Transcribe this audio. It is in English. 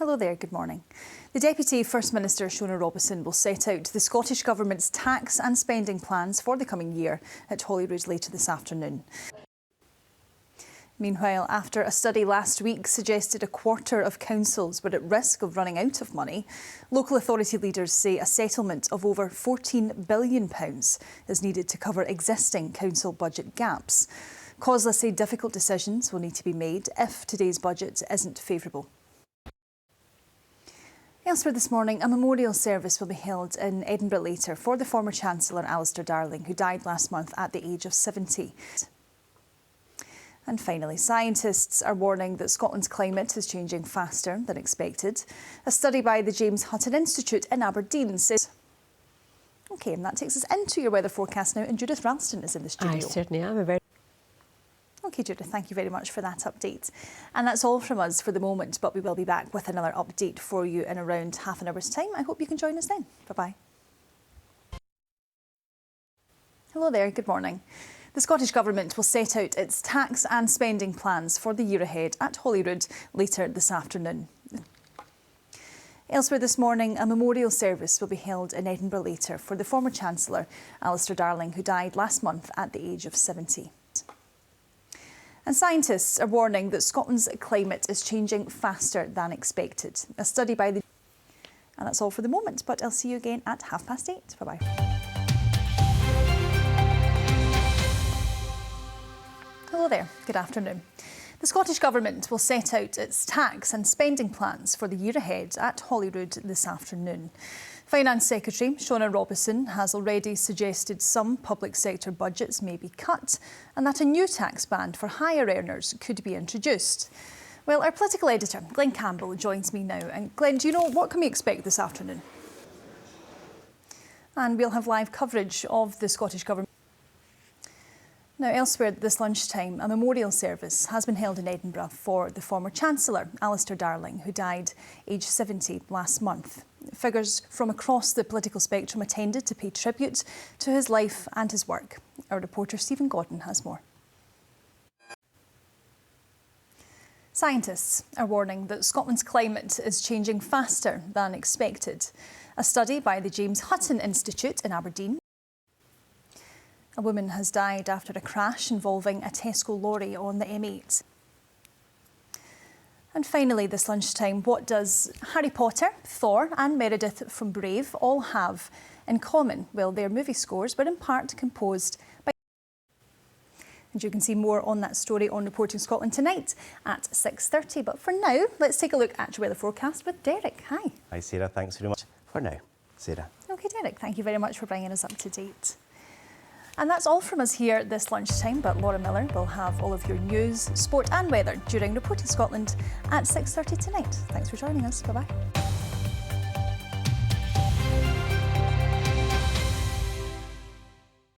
Hello there, good morning. The Deputy First Minister, Shona Robison, will set out the Scottish Government's tax and spending plans for the coming year at Holyrood later this afternoon. Meanwhile, after a study last week suggested a quarter of councils were at risk of running out of money, local authority leaders say a settlement of over £14 billion is needed to cover existing council budget gaps. COSLA say difficult decisions will need to be made if today's budget isn't favourable. Elsewhere this morning, a memorial service will be held in Edinburgh later for the former Chancellor Alistair Darling, who died last month at the age of 70. And finally, scientists are warning that Scotland's climate is changing faster than expected. A study by the James Hutton Institute in Aberdeen says... OK, and that takes us into your weather forecast now, and Judith Ralston is in the studio. I certainly am. OK, Judith, thank you very much for that update. And that's all from us for the moment, but we will be back with another update for you in around half an hour's time. I hope you can join us then. Bye-bye. Hello there, good morning. The Scottish Government will set out its tax and spending plans for the year ahead at Holyrood later this afternoon. Elsewhere this morning, a memorial service will be held in Edinburgh later for the former Chancellor Alistair Darling, who died last month at the age of 70. And scientists are warning that Scotland's climate is changing faster than expected. A study by the... And that's all for the moment, but I'll see you again at 8:30. Bye-bye. Hello there, good afternoon. The Scottish Government will set out its tax and spending plans for the year ahead at Holyrood this afternoon. Finance Secretary Shona Robison has already suggested some public sector budgets may be cut and that a new tax band for higher earners could be introduced. Well, our political editor, Glenn Campbell, joins me now. And Glenn, do you know, what can we expect this afternoon? And we'll have live coverage of the Scottish Government. Now, elsewhere this lunchtime, a memorial service has been held in Edinburgh for the former Chancellor, Alistair Darling, who died aged 70 last month. Figures from across the political spectrum attended to pay tribute to his life and his work. Our reporter Stephen Gordon has more. Scientists are warning that Scotland's climate is changing faster than expected. A study by the James Hutton Institute in Aberdeen. A woman has died after a crash involving a Tesco lorry on the M8. And finally, this lunchtime, what does Harry Potter, Thor and Meredith from Brave all have in common? Well, their movie scores were in part composed by... And you can see more on that story on Reporting Scotland tonight at 6:30. But for now, let's take a look at your weather forecast with Derek. Hi. Hi, Sarah. Thanks very much for now, Sarah. OK, Derek, thank you very much for bringing us up to date. And that's all from us here this lunchtime, but Laura Miller will have all of your news, sport and weather during Reporting Scotland at 6:30 tonight. Thanks for joining us. Bye-bye.